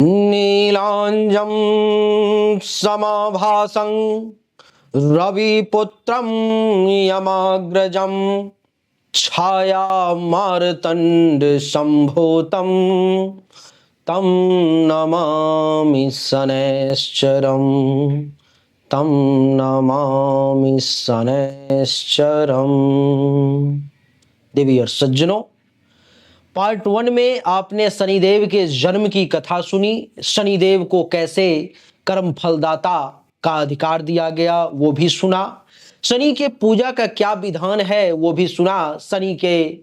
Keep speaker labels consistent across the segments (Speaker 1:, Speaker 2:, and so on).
Speaker 1: नीलांजं समाभासं रविपुत्रं यमाग्रजं छायामार्तण्डसम्भूतं तं नमामि शनैश्चरं तं नमामि शनैश्चरं। देवी और सज्जनों, पार्ट 1 में आपने शनिदेव के जन्म की कथा सुनी। शनिदेव को कैसे कर्म फलदाता का अधिकार दिया गया वो भी सुना। शनि के पूजा का क्या विधान है वो भी सुना। शनि के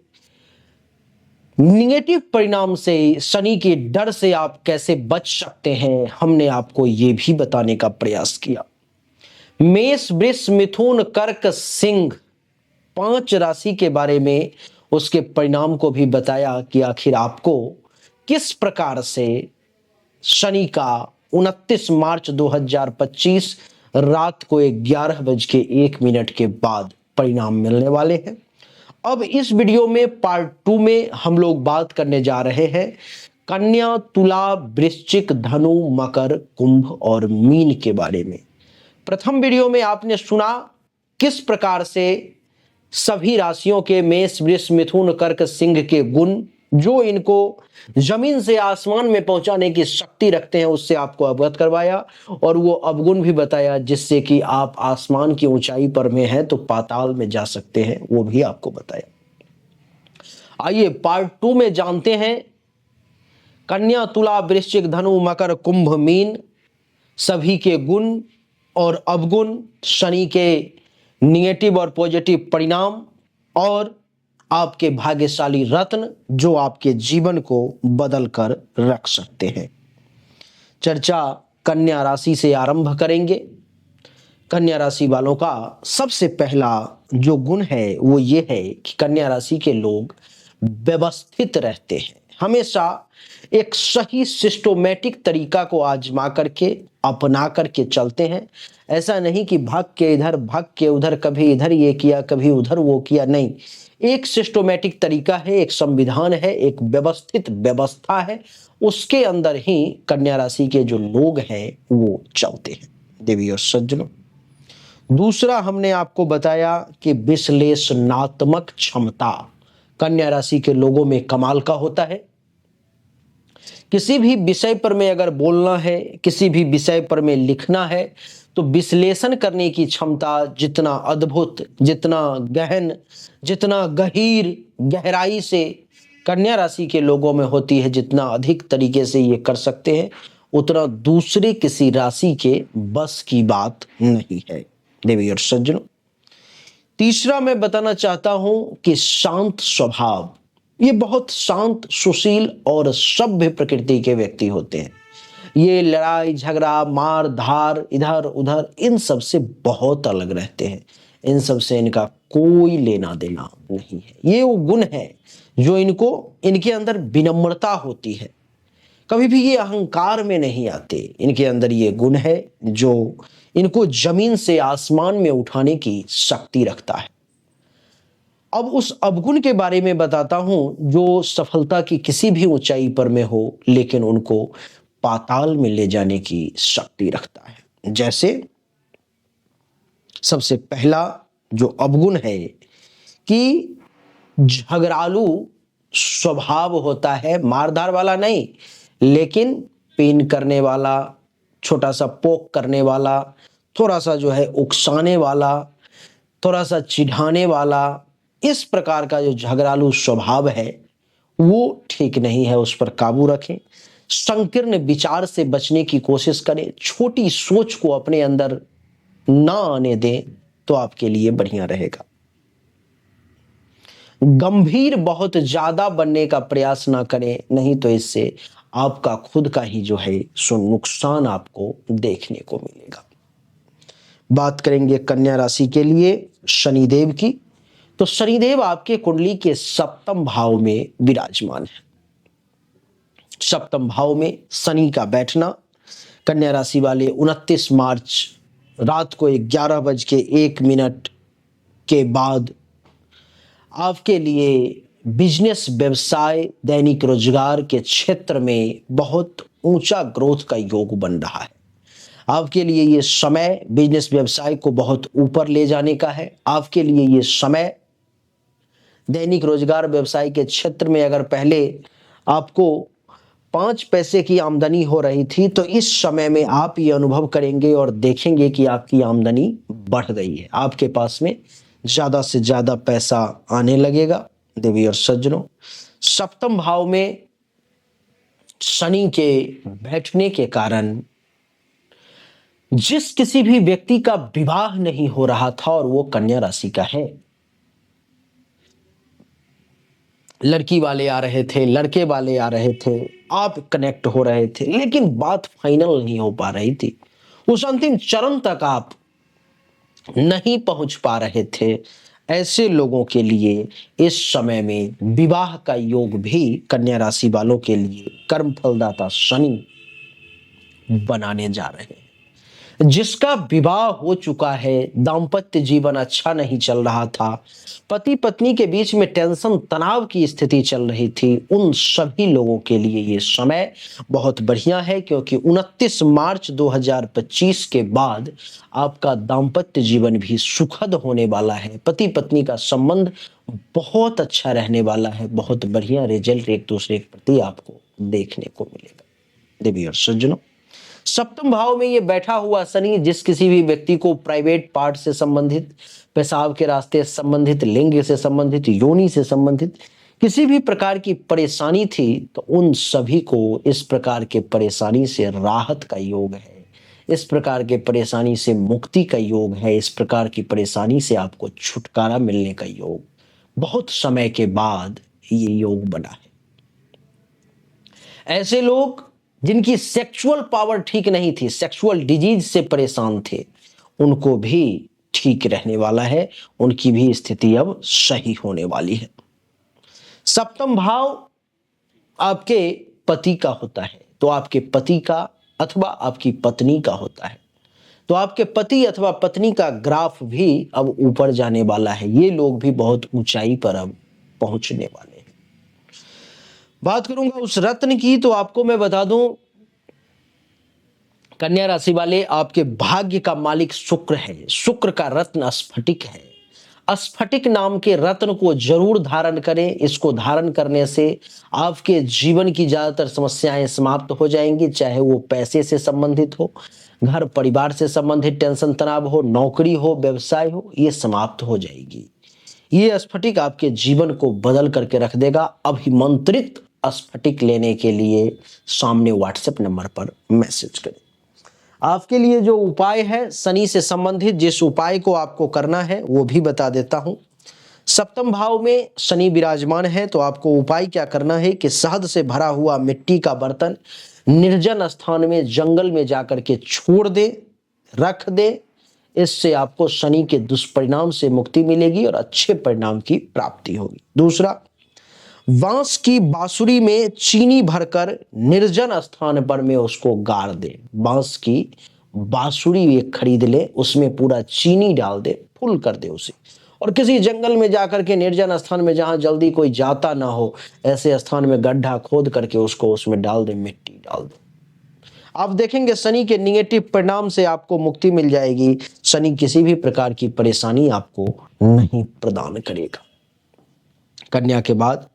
Speaker 1: निगेटिव परिणाम से, शनि के डर से आप कैसे बच सकते हैं, हमने आपको ये भी बताने का प्रयास किया। मेष, वृष, मिथुन, कर्क, सिंह 5 राशि के बारे में, उसके परिणाम को भी बताया कि आखिर आपको किस प्रकार से शनि का 29 मार्च 2025 रात को 11:01 के बाद परिणाम मिलने वाले हैं। अब इस वीडियो में पार्ट 2 में हम लोग बात करने जा रहे हैं कन्या, तुला, वृश्चिक, धनु, मकर, कुंभ और मीन के बारे में। प्रथम वीडियो में आपने सुना किस प्रकार से सभी राशियों के मेष, वृष, मिथुन, कर्क, सिंह के गुण जो इनको जमीन से आसमान में पहुंचाने की शक्ति रखते हैं, उससे आपको अवगत करवाया और वो अवगुण भी बताया जिससे कि आप आसमान की ऊंचाई पर में हैं तो पाताल में जा सकते हैं, वो भी आपको बताया। आइए पार्ट 2 में जानते हैं कन्या, तुला, वृश्चिक, धनु, मकर, कुंभ, मीन सभी के गुण और अवगुण, शनि के निगेटिव और पॉजिटिव परिणाम और आपके भाग्यशाली रत्न जो आपके जीवन को बदल कर रख सकते हैं। चर्चा कन्या राशि से आरंभ करेंगे। कन्या राशि वालों का सबसे पहला जो गुण है वो ये है कि कन्या राशि के लोग व्यवस्थित रहते हैं, हमेशा एक सही सिस्टोमेटिक तरीका को आजमा करके अपना करके चलते हैं। ऐसा नहीं कि भाग के इधर भाग के उधर, कभी इधर ये किया कभी उधर वो किया, नहीं। एक सिस्टोमेटिक तरीका है, एक संविधान है, एक व्यवस्थित व्यवस्था है, उसके अंदर ही कन्या राशि के जो लोग हैं वो चलते हैं। देवी और सज्जनों, दूसरा हमने आपको बताया कि विश्लेषणात्मक क्षमता कन्या राशि के लोगों में कमाल का होता है। किसी भी विषय पर में अगर बोलना है, किसी भी विषय पर में लिखना है तो विश्लेषण करने की क्षमता जितना अद्भुत, जितना गहन, जितना गहीर गहराई से कन्या राशि के लोगों में होती है, जितना अधिक तरीके से ये कर सकते हैं, उतना दूसरे किसी राशि के बस की बात नहीं है। देवी और सज्जनों, तीसरा मैं बताना चाहता हूं कि शांत स्वभाव, ये बहुत शांत, सुशील और सभ्य प्रकृति के व्यक्ति होते हैं। ये लड़ाई झगड़ा, मार धार, इधर उधर, इन सब से बहुत अलग रहते हैं। इन सब से इनका कोई लेना देना नहीं है। ये वो गुण है जो इनके अंदर विनम्रता होती है, कभी भी ये अहंकार में नहीं आते। इनके अंदर ये गुण है जो इनको जमीन से आसमान में उठाने की शक्ति रखता है। अब उस अवगुण के बारे में बताता हूं जो सफलता की किसी भी ऊंचाई पर में हो लेकिन उनको पाताल में ले जाने की शक्ति रखता है। जैसे सबसे पहला जो अवगुण है कि झगड़ालू स्वभाव होता है, मारधार वाला नहीं लेकिन पेन करने वाला, छोटा सा पोक करने वाला, थोड़ा सा जो है उकसाने वाला, थोड़ा सा चिढ़ाने वाला, इस प्रकार का जो झगड़ालू स्वभाव है वो ठीक नहीं है। उस पर काबू रखें, संकीर्ण विचार से बचने की कोशिश करें, छोटी सोच को अपने अंदर ना आने दें तो आपके लिए बढ़िया रहेगा। गंभीर बहुत ज्यादा बनने का प्रयास ना करें, नहीं तो इससे आपका खुद का ही जो है सो नुकसान आपको देखने को मिलेगा। बात करेंगे कन्या राशि के लिए शनिदेव की, तो शनिदेव आपके कुंडली के 7वें भाव में विराजमान है। 7वें भाव में शनि का बैठना कन्या राशि वाले 29 मार्च रात को 11:01 के बाद आपके लिए बिजनेस, व्यवसाय, दैनिक रोजगार के क्षेत्र में बहुत ऊंचा ग्रोथ का योग बन रहा है। आपके लिए ये समय बिजनेस व्यवसाय को बहुत ऊपर ले जाने का है। आपके लिए ये समय दैनिक रोजगार व्यवसाय के क्षेत्र में अगर पहले आपको 5 पैसे की आमदनी हो रही थी, तो इस समय में आप ये अनुभव करेंगे और देखेंगे कि आपकी आमदनी बढ़ गई है। आपके पास में ज़्यादा से ज़्यादा पैसा आने लगेगा। देवी और सज्जनों, सप्तम भाव में शनि के बैठने के कारण जिस किसी भी व्यक्ति का विवाह नहीं हो रहा था और वो कन्या राशि का है, लड़की वाले आ रहे थे, लड़के वाले आ रहे थे, आप कनेक्ट हो रहे थे, लेकिन बात फाइनल नहीं हो पा रही थी, उस अंतिम चरण तक आप नहीं पहुंच पा रहे थे, ऐसे लोगों के लिए इस समय में विवाह का योग भी कन्या राशि वालों के लिए कर्म फलदाता शनि बनाने जा रहे हैं। जिसका विवाह हो चुका है, दाम्पत्य जीवन अच्छा नहीं चल रहा था, पति पत्नी के बीच में टेंशन तनाव की स्थिति चल रही थी, उन सभी लोगों के लिए ये समय बहुत बढ़िया है, क्योंकि 29 मार्च 2025 के बाद आपका दाम्पत्य जीवन भी सुखद होने वाला है। पति पत्नी का संबंध बहुत अच्छा रहने वाला है। बहुत बढ़िया रिजल्ट एक दूसरे के प्रति आपको देखने को मिलेगा। देवी और सज्जनों, सप्तम भाव में ये बैठा हुआ शनि जिस किसी भी व्यक्ति को प्राइवेट पार्ट से संबंधित, पेशाब के रास्ते से संबंधित, लिंग से संबंधित, योनि से संबंधित किसी भी प्रकार की परेशानी थी, तो उन सभी को इस प्रकार के परेशानी से राहत का योग है, इस प्रकार के परेशानी से मुक्ति का योग है, इस प्रकार की परेशानी से आपको छुटकारा मिलने का योग बहुत समय के बाद ये योग बना है। ऐसे लोग जिनकी सेक्सुअल पावर ठीक नहीं थी, सेक्सुअल डिजीज से परेशान थे, उनको भी ठीक रहने वाला है, उनकी भी स्थिति अब सही होने वाली है। सप्तम भाव आपके पति का होता है, तो आपके पति का अथवा आपकी पत्नी का होता है, तो आपके पति अथवा पत्नी का ग्राफ भी अब ऊपर जाने वाला है। ये लोग भी बहुत ऊंचाई पर अब पहुंचने वाले हैं। बात करूंगा उस रत्न की, तो आपको मैं बता दूं, कन्या राशि वाले, आपके भाग्य का मालिक शुक्र है। शुक्र का रत्न स्फटिक है। स्फटिक नाम के रत्न को जरूर धारण करें। इसको धारण करने से आपके जीवन की ज्यादातर समस्याएं समाप्त हो जाएंगी, चाहे वो पैसे से संबंधित हो, घर परिवार से संबंधित टेंशन तनाव हो, नौकरी हो, व्यवसाय हो, ये समाप्त हो जाएगी। ये स्फटिक आपके जीवन को बदल करके रख देगा। अभिमंत्रित स्फटिक लेने के लिए सामने व्हाट्सएप नंबर पर मैसेज करें। आपके लिए जो उपाय है शनि से संबंधित, जिस उपाय को आपको करना है वो भी बता देता हूं। सप्तम भाव में शनि विराजमान है, तो आपको उपाय क्या करना है कि शहद से भरा हुआ मिट्टी का बर्तन निर्जन स्थान में, जंगल में जाकर के छोड़ दे, रख दे। इससे आपको शनि के दुष्परिणाम से मुक्ति मिलेगी और अच्छे परिणाम की प्राप्ति होगी। दूसरा, बांस की बांसुरी में चीनी भरकर निर्जन स्थान पर में उसको गाड़ दे। बांस की बांसुरी एक खरीद ले, उसमें पूरा चीनी डाल दे, फुल कर दे उसे, और किसी जंगल में जाकर के निर्जन स्थान में जहां जल्दी कोई जाता ना हो, ऐसे स्थान में गड्ढा खोद करके उसको उसमें डाल दे, मिट्टी डाल दे। आप देखेंगे शनि के निगेटिव परिणाम से आपको मुक्ति मिल जाएगी। शनि किसी भी प्रकार की परेशानी आपको नहीं प्रदान करेगा। कन्या के बाद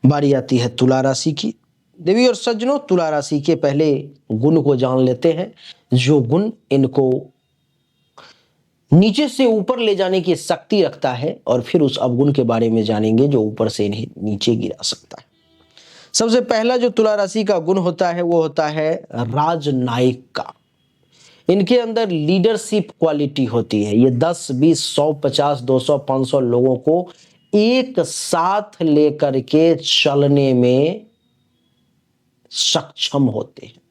Speaker 1: बारी आती है तुला राशि की। देवी और सज्जनों, तुला राशि के पहले गुण को जान लेते हैं, जो गुण इनको नीचे से ऊपर ले जाने की शक्ति रखता है, और फिर उस अवगुण के बारे में जानेंगे जो ऊपर से इन्हें नीचे गिरा सकता है। सबसे पहला जो तुला राशि का गुण होता है वो होता है राजनायक का। इनके अंदर लीडरशिप क्वालिटी होती है। ये 10, 20, 100, 50, 200, 500 लोगों को एक साथ लेकर के चलने में सक्षम होते हैं,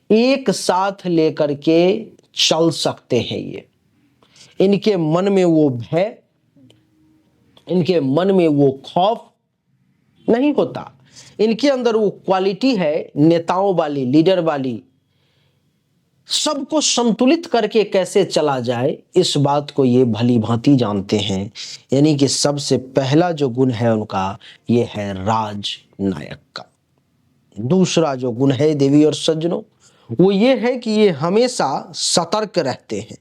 Speaker 1: एक साथ लेकर के चल सकते हैं। ये इनके मन में वो भय, इनके मन में वो खौफ नहीं होता। इनके अंदर वो क्वालिटी है नेताओं वाली, लीडर वाली, सबको संतुलित करके कैसे चला जाए, इस बात को ये भली भांति जानते हैं। यानी कि सबसे पहला जो गुण है उनका, ये है राजनायक का। दूसरा जो गुण है देवी और सज्जनों, वो ये है कि ये हमेशा सतर्क रहते हैं।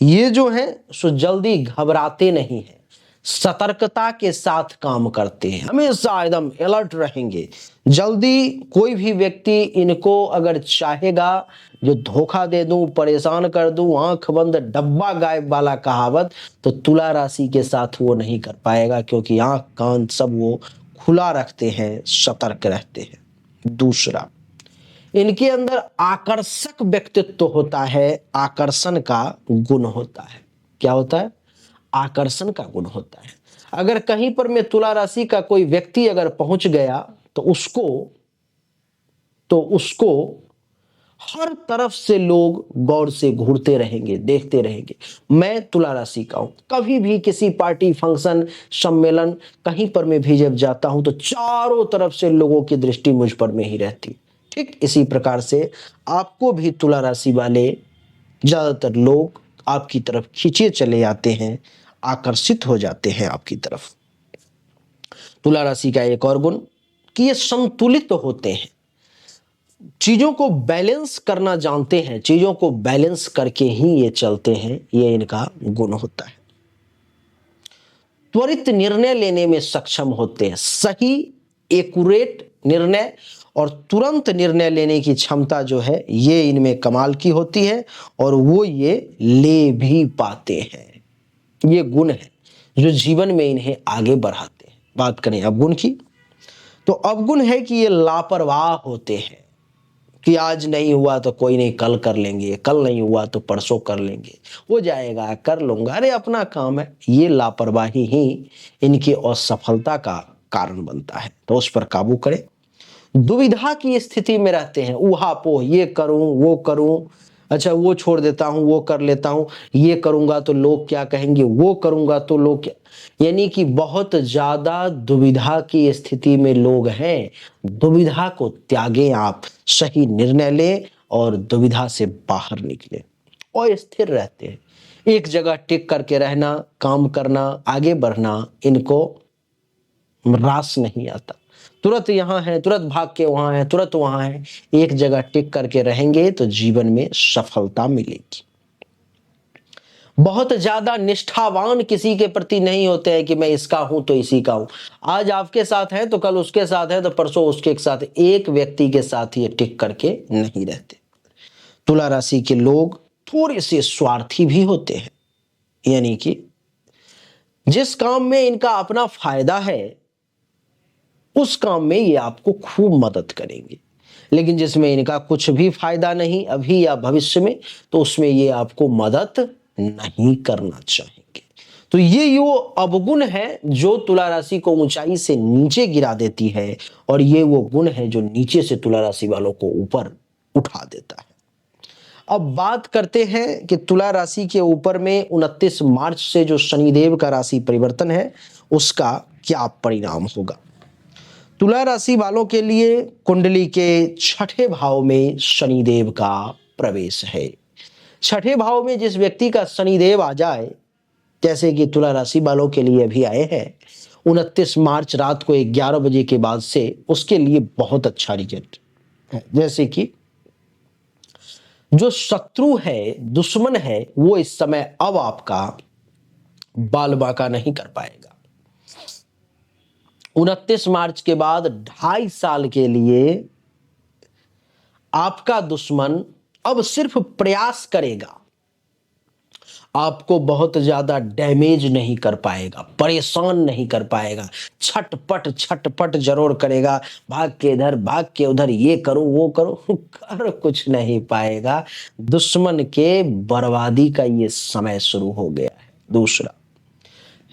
Speaker 1: ये जो है सो जल्दी घबराते नहीं हैं, सतर्कता के साथ काम करते हैं, हमेशा एकदम अलर्ट रहेंगे। जल्दी कोई भी व्यक्ति इनको अगर चाहेगा जो धोखा दे दूं, परेशान कर दूं, आंख बंद डब्बा गायब वाला कहावत, तो तुला राशि के साथ वो नहीं कर पाएगा, क्योंकि आंख कान सब वो खुला रखते हैं, सतर्क रहते हैं। दूसरा, इनके अंदर आकर्षक व्यक्तित्व होता है, आकर्षण का गुण होता है। क्या होता है? आकर्षण का गुण होता है। अगर कहीं पर में तुला राशि का कोई व्यक्ति अगर पहुंच गया तो उसको हर तरफ से लोग गौर से घूरते रहेंगे, देखते रहेंगे। मैं तुला राशि का हूं, कभी भी किसी पार्टी, फंक्शन, सम्मेलन कहीं पर मैं भी जब जाता हूं तो चारों तरफ से लोगों की दृष्टि मुझ पर में ही रहती। ठीक इसी प्रकार से आपको भी तुला राशि वाले ज्यादातर लोग आपकी तरफ खींचे चले जाते हैं, आकर्षित हो जाते हैं आपकी तरफ। तुला राशि का एक और गुण कि ये संतुलित होते हैं, चीजों को बैलेंस करना जानते हैं, चीजों को बैलेंस करके ही ये चलते हैं, ये इनका गुण होता है। त्वरित निर्णय लेने में सक्षम होते हैं, सही एक्यूरेट निर्णय और तुरंत निर्णय लेने की क्षमता जो है ये इनमें कमाल की होती है, और वो ये ले भी पाते हैं। ये गुण है जो जीवन में इन्हें आगे बढ़ाते हैं। बात करें अवगुण की, तो अवगुण है कि ये लापरवाह होते हैं, कि आज नहीं हुआ तो कोई नहीं, कल कर लेंगे, कल नहीं हुआ तो परसों कर लेंगे, हो जाएगा, कर लूंगा, अरे अपना काम है। ये लापरवाही ही इनकी असफलता का कारण बनता है, तो उस पर काबू करें। दुविधा की स्थिति में रहते हैं, ऊहापोह, ये करूं वो करूं, अच्छा वो छोड़ देता हूं, वो कर लेता हूं, ये करूंगा तो लोग क्या कहेंगे, वो करूंगा तो लोग क्या, यानी कि बहुत ज्यादा दुविधा की स्थिति में लोग हैं। दुविधा को त्यागें, आप सही निर्णय लें और दुविधा से बाहर निकलें और स्थिर रहते हैं। एक जगह टिक करके रहना, काम करना, आगे बढ़ना, इनको रास नहीं आता। तुरंत यहाँ है, तुरंत भाग के वहां है, तुरंत वहां है। एक जगह टिक करके रहेंगे तो जीवन में सफलता मिलेगी। बहुत ज्यादा निष्ठावान किसी के प्रति नहीं होते हैं कि मैं इसका हूं तो इसी का हूं। आज आपके साथ है तो कल उसके साथ है, तो परसों उसके साथ। एक व्यक्ति के साथ ये टिक करके नहीं रहते। तुला राशि के लोग थोड़े से स्वार्थी भी होते हैं, यानी कि जिस काम में इनका अपना फायदा है उस काम में ये आपको खूब मदद करेंगे, लेकिन जिसमें इनका कुछ भी फायदा नहीं अभी या भविष्य में, तो उसमें ये आपको मदद नहीं करना चाहेंगे। तो ये वो अवगुण है जो तुला राशि को ऊंचाई से नीचे गिरा देती है, और ये वो गुण है जो नीचे से तुला राशि वालों को ऊपर उठा देता है। अब बात करते हैं कि तुला राशि के ऊपर में 29 मार्च से जो शनिदेव का राशि परिवर्तन है उसका क्या परिणाम होगा। तुला राशि वालों के लिए कुंडली के छठे भाव में शनिदेव का प्रवेश है। छठे भाव में जिस व्यक्ति का शनिदेव आ जाए, जैसे कि तुला राशि वालों के लिए अभी आए हैं 29 मार्च रात को 11 बजे के बाद से, उसके लिए बहुत अच्छा रिजल्ट है। जैसे कि जो शत्रु है, दुश्मन है, वो इस समय अब आपका बाल बांका नहीं कर पाएगा। 29 मार्च के बाद 2.5 साल के लिए आपका दुश्मन अब सिर्फ प्रयास करेगा, आपको बहुत ज्यादा डैमेज नहीं कर पाएगा, परेशान नहीं कर पाएगा। छटपट छटपट जरूर करेगा, भाग के इधर भाग के उधर, ये करूं वो करूं, कर कुछ नहीं पाएगा। दुश्मन के बर्बादी का ये समय शुरू हो गया है। दूसरा,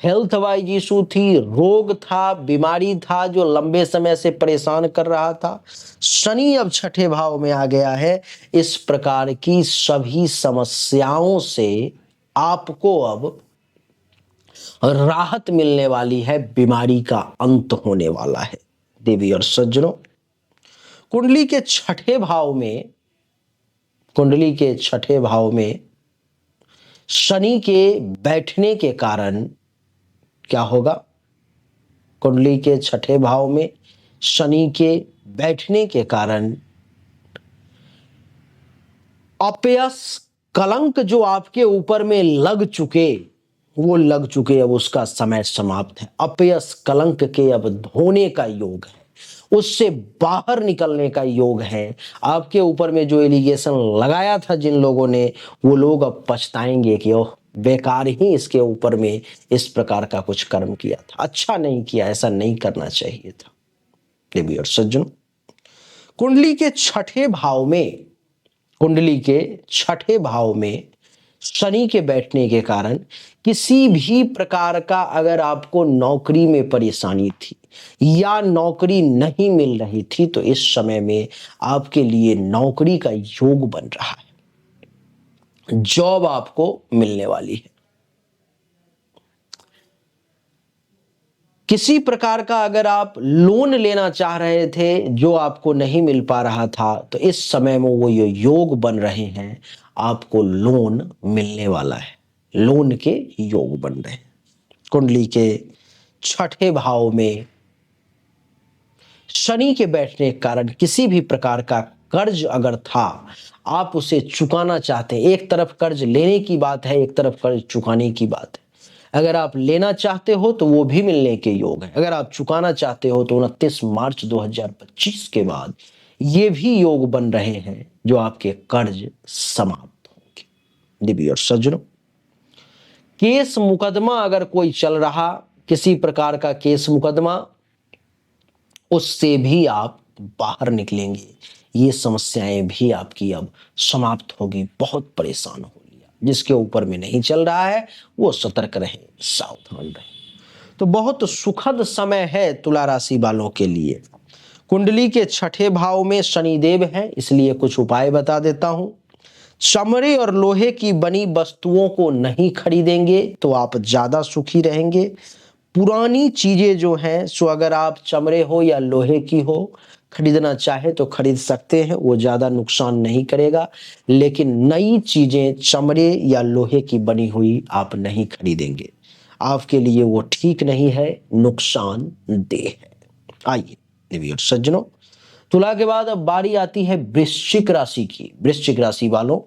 Speaker 1: हेल्थ वाइज इशू थी, रोग था, बीमारी था जो लंबे समय से परेशान कर रहा था, शनि अब छठे भाव में आ गया है। इस प्रकार की सभी समस्याओं से आपको अब राहत मिलने वाली है, बीमारी का अंत होने वाला है। देवी और सज्जनों, कुंडली के छठे भाव में कुंडली के छठे भाव में शनि के बैठने के कारण क्या होगा? कुंडली के छठे भाव में शनि के बैठने के कारण अपयश कलंक जो आपके ऊपर में लग चुके, वो लग चुके, अब उसका समय समाप्त है। अपयश कलंक के अब धोने का योग है, उससे बाहर निकलने का योग है। आपके ऊपर में जो एलिगेशन लगाया था जिन लोगों ने, वो लोग अब पछताएंगे कि ओह, बेकार ही इसके ऊपर में इस प्रकार का कुछ कर्म किया था, अच्छा नहीं किया, ऐसा नहीं करना चाहिए था। देवी और सज्जनों, कुंडली के छठे भाव में, कुंडली के छठे भाव में शनि के बैठने के कारण किसी भी प्रकार का अगर आपको नौकरी में परेशानी थी या नौकरी नहीं मिल रही थी, तो इस समय में आपके लिए नौकरी का योग बन रहा है, जॉब आपको मिलने वाली है। किसी प्रकार का अगर आप लोन लेना चाह रहे थे जो आपको नहीं मिल पा रहा था, तो इस समय में वो ये योग बन रहे हैं, आपको लोन मिलने वाला है, लोन के योग बन रहे हैं। कुंडली के छठे भाव में शनि के बैठने के कारण किसी भी प्रकार का कर्ज अगर था, आप उसे चुकाना चाहते हैं। एक तरफ कर्ज लेने की बात है, एक तरफ कर्ज चुकाने की बात है। अगर आप लेना चाहते हो तो वो भी मिलने के योग है, अगर आप चुकाना चाहते हो तो 29 मार्च 2025 के बाद ये भी योग बन रहे हैं जो आपके कर्ज समाप्त होंगे। देवी और सज्जनों, केस मुकदमा अगर कोई चल रहा, किसी प्रकार का केस मुकदमा, उससे भी आप बाहर निकलेंगे। ये समस्याएं भी आपकी अब समाप्त होगी। बहुत परेशान हो लिया, जिसके ऊपर में नहीं चल रहा है वो सतर्क रहे, सावधान रहे। तो बहुत सुखद समय है तुला राशि वालों के लिए। कुंडली के छठे भाव में शनिदेव हैं, इसलिए कुछ उपाय बता देता हूं। चमड़े और लोहे की बनी वस्तुओं को नहीं खरीदेंगे तो आप ज्यादा सुखी रहेंगे। पुरानी चीजें जो हैं, सो अगर आप चमड़े हो या लोहे की हो खरीदना चाहे तो खरीद सकते हैं, वो ज्यादा नुकसान नहीं करेगा। लेकिन नई चीजें चमड़े या लोहे की बनी हुई आप नहीं खरीदेंगे, आपके लिए वो ठीक नहीं है, नुकसानदेह है। आइए देवी और सज्जनों, तुला के बाद अब बारी आती है वृश्चिक राशि की। वृश्चिक राशि वालों,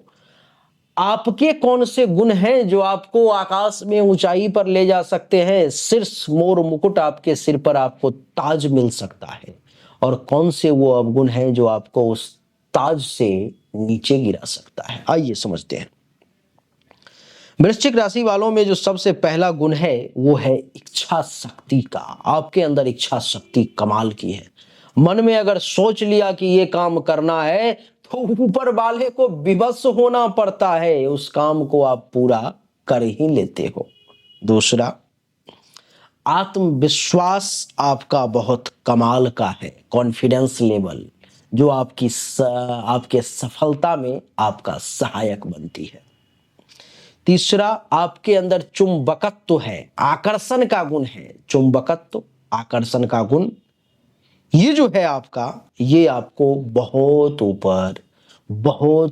Speaker 1: आपके कौन से गुण हैं जो आपको आकाश में ऊंचाई पर ले जा सकते हैं? शीर्ष मोर मुकुट आपके सिर पर आपको ताज मिल सकता है, और कौन से वो अवगुण हैं जो आपको उस ताज से नीचे गिरा सकता है? आइए समझते हैं। वृश्चिक राशि वालों में जो सबसे पहला गुण है वो है इच्छा शक्ति का। आपके अंदर इच्छा शक्ति कमाल की है। मन में अगर सोच लिया कि ये काम करना है तो ऊपर वाले को विवश होना पड़ता है, उस काम को आप पूरा कर ही लेते हो। दूसरा, आत्मविश्वास आपका बहुत कमाल का है, कॉन्फिडेंस लेवल जो आपके सफलता में आपका सहायक बनती है। तीसरा, आपके अंदर चुंबकत्व है, आकर्षण का गुण है। चुंबकत्व, आकर्षण का गुण, ये जो है आपका, ये आपको बहुत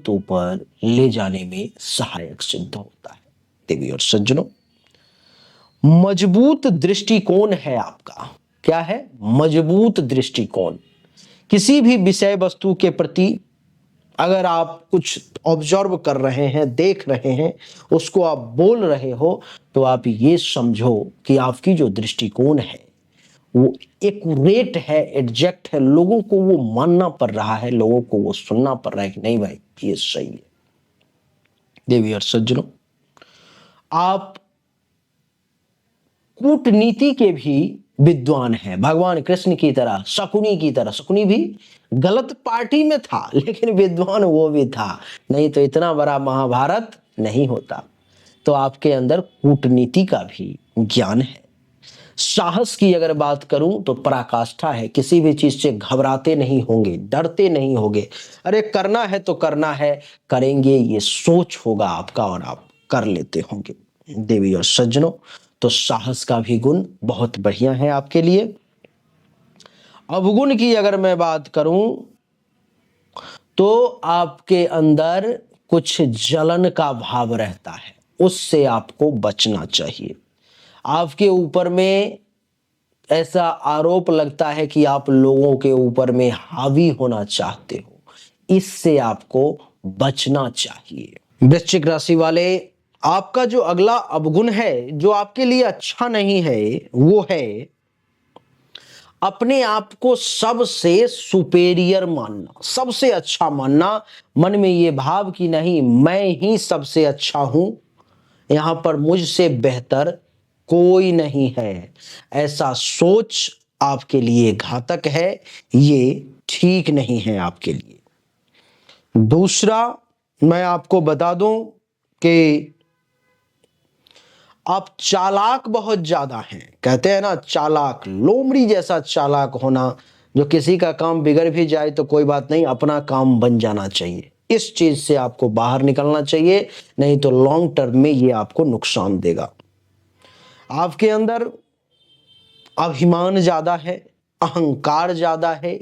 Speaker 1: ऊपर ले जाने में सहायक सिद्ध होता है। देवी और सज्जनों, मजबूत दृष्टिकोण है आपका। क्या है? मजबूत दृष्टिकोण। किसी भी विषय वस्तु के प्रति अगर आप कुछ ऑब्जर्व कर रहे हैं, देख रहे हैं, उसको आप बोल रहे हो, तो आप ये समझो कि आपकी जो दृष्टिकोण है वो एक्यूरेट है, एग्जैक्ट है। लोगों को वो मानना पड़ रहा है, लोगों को वो सुनना पड़ रहा है कि नहीं भाई ये सही है। देवी और सज्जनों, आप कूटनीति के भी विद्वान हैं, भगवान कृष्ण की तरह, शकुनी की तरह। शकुनी भी गलत पार्टी में था लेकिन विद्वान वो भी था, नहीं तो इतना बड़ा महाभारत नहीं होता। तो आपके अंदर कूटनीति का भी ज्ञान है। साहस की अगर बात करूं तो पराकाष्ठा है, किसी भी चीज से घबराते नहीं होंगे, डरते नहीं होंगे। अरे करना है तो करना है, करेंगे, ये सोच होगा आपका और आप कर लेते होंगे। देवी और सज्जनों, तो साहस का भी गुण बहुत बढ़िया है आपके लिए। अवगुण की अगर मैं बात करूं तो आपके अंदर कुछ जलन का भाव रहता है, उससे आपको बचना चाहिए। आपके ऊपर में ऐसा आरोप लगता है कि आप लोगों के ऊपर में हावी होना चाहते हो, इससे आपको बचना चाहिए। वृश्चिक राशि वाले, आपका जो अगला अवगुण है जो आपके लिए अच्छा नहीं है, वो है अपने आप को सबसे सुपेरियर मानना, सबसे अच्छा मानना। मन में ये भाव कि नहीं, मैं ही सबसे अच्छा हूं, यहां पर मुझसे बेहतर कोई नहीं है। ऐसा सोच आपके लिए घातक है, ये ठीक नहीं है आपके लिए। दूसरा, मैं आपको बता दूं कि आप चालाक बहुत ज्यादा हैं। कहते हैं ना, चालाक, लोमड़ी जैसा चालाक होना, जो किसी का काम बिगड़ भी जाए तो कोई बात नहीं, अपना काम बन जाना चाहिए। इस चीज से आपको बाहर निकलना चाहिए, नहीं तो लॉन्ग टर्म में ये आपको नुकसान देगा। आपके अंदर अभिमान ज्यादा है, अहंकार ज्यादा है,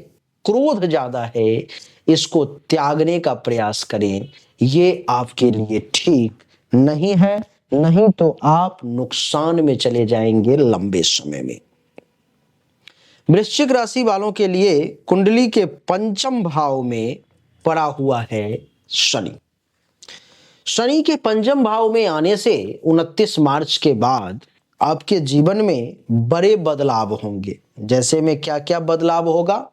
Speaker 1: क्रोध ज्यादा है। इसको त्यागने का प्रयास करें, ये आपके लिए ठीक नहीं है, नहीं तो आप नुकसान में चले जाएंगे लंबे समय में। वृश्चिक राशि वालों के लिए कुंडली के पंचम भाव में पड़ा हुआ है शनि। शनि के पंचम भाव में आने से 29 मार्च के बाद आपके जीवन में बड़े बदलाव होंगे। जैसे में क्या क्या बदलाव होगा,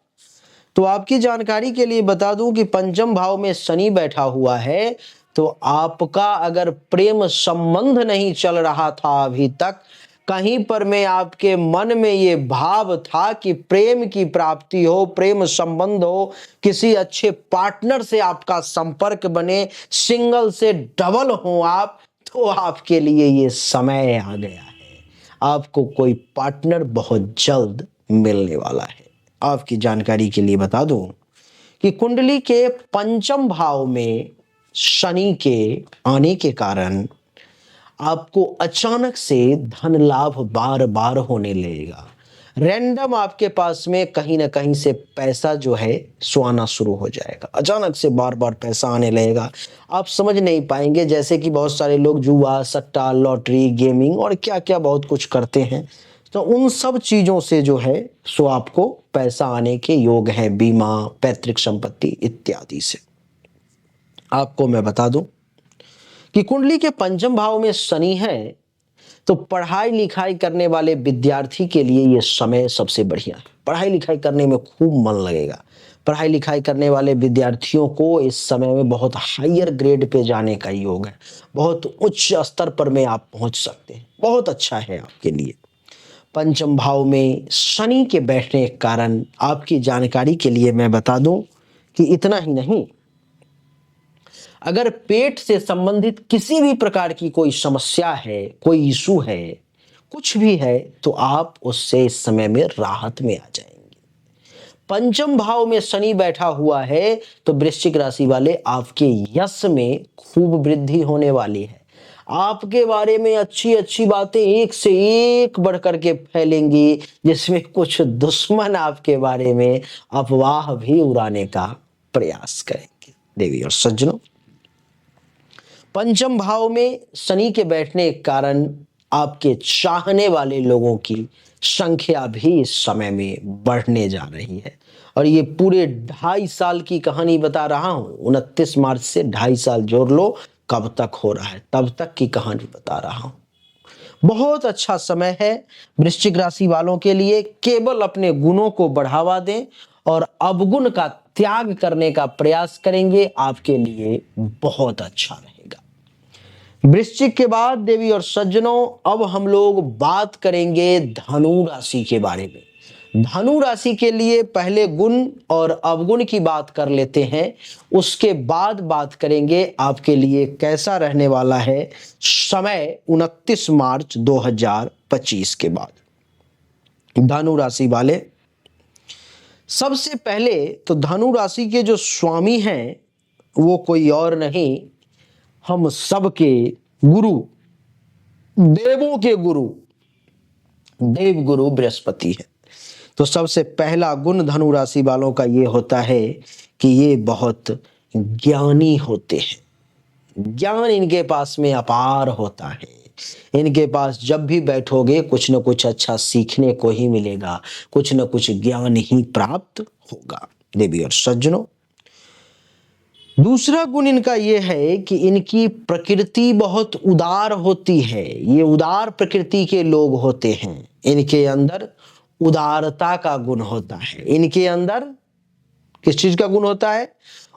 Speaker 1: तो आपकी जानकारी के लिए बता दूं कि पंचम भाव में शनि बैठा हुआ है, तो आपका अगर प्रेम संबंध नहीं चल रहा था अभी तक, कहीं पर में आपके मन में ये भाव था कि प्रेम की प्राप्ति हो, प्रेम संबंध हो, किसी अच्छे पार्टनर से आपका संपर्क बने, सिंगल से डबल हो आप, तो आपके लिए ये समय आ गया है। आपको कोई पार्टनर बहुत जल्द मिलने वाला है। आपकी जानकारी के लिए बता दूं कि कुंडली के पंचम भाव में शनि के आने के कारण आपको अचानक से धन लाभ बार बार होने लगेगा। रैंडम आपके पास में कहीं ना कहीं से पैसा जो है सो आना शुरू हो जाएगा। अचानक से बार बार पैसा आने लगेगा, आप समझ नहीं पाएंगे। जैसे कि बहुत सारे लोग जुआ, सट्टा, लॉटरी, गेमिंग और क्या क्या बहुत कुछ करते हैं, तो उन सब चीज़ों से जो है सो आपको पैसा आने के योग है, बीमा, पैतृक संपत्ति इत्यादि से। आपको मैं बता दूं कि कुंडली के पंचम भाव में शनि है, तो पढ़ाई लिखाई करने वाले विद्यार्थी के लिए ये समय सबसे बढ़िया है। पढ़ाई लिखाई करने में खूब मन लगेगा। पढ़ाई लिखाई करने वाले विद्यार्थियों को इस समय में बहुत हायर ग्रेड पे जाने का योग है, बहुत उच्च स्तर पर में आप पहुंच सकते हैं, बहुत अच्छा है आपके लिए। पंचम भाव में शनि के बैठने के कारण आपकी जानकारी के लिए मैं बता दूं कि इतना ही नहीं, अगर पेट से संबंधित किसी भी प्रकार की कोई समस्या है, कोई इशू है, कुछ भी है, तो आप उससे इस समय में राहत में आ जाएंगे। पंचम भाव में शनि बैठा हुआ है, तो वृश्चिक राशि वाले आपके यश में खूब वृद्धि होने वाली है। आपके बारे में अच्छी अच्छी बातें एक से एक बढ़ करके फैलेंगी, जिसमें कुछ दुश्मन आपके बारे में अफवाह भी उड़ाने का प्रयास करेंगे। देवी और सज्जनों, पंचम भाव में शनि के बैठने के कारण आपके चाहने वाले लोगों की संख्या भी इस समय में बढ़ने जा रही है। और ये पूरे 2.5 साल की कहानी बता रहा हूं। 29 मार्च से 2.5 साल जोड़ लो, कब तक हो रहा है, तब तक की कहानी बता रहा हूं। बहुत अच्छा समय है वृश्चिक राशि वालों के लिए। केवल अपने गुणों को बढ़ावा दें और अवगुण का त्याग करने का प्रयास करेंगे, आपके लिए बहुत अच्छा रहेगा। वृश्चिक के बाद देवी और सज्जनों, अब हम लोग बात करेंगे धनु राशि के बारे में। धनु राशि के लिए पहले गुण और अवगुण की बात कर लेते हैं, उसके बाद बात करेंगे आपके लिए कैसा रहने वाला है समय 29 मार्च 2025 के बाद। धनु राशि वाले, सबसे पहले तो धनु राशि के जो स्वामी हैं वो कोई और नहीं, हम सबके गुरु, देवों के गुरु, देव गुरु बृहस्पति है। तो सबसे पहला गुण धनु राशि वालों का ये होता है कि ये बहुत ज्ञानी होते हैं। ज्ञान इनके पास में अपार होता है। इनके पास जब भी बैठोगे कुछ न कुछ अच्छा सीखने को ही मिलेगा, कुछ न कुछ ज्ञान ही प्राप्त होगा। देवी और सज्जनों, दूसरा गुण इनका यह है कि इनकी प्रकृति बहुत उदार होती है। ये उदार प्रकृति के लोग होते हैं। इनके अंदर उदारता का गुण होता है। इनके अंदर किस चीज का गुण होता है?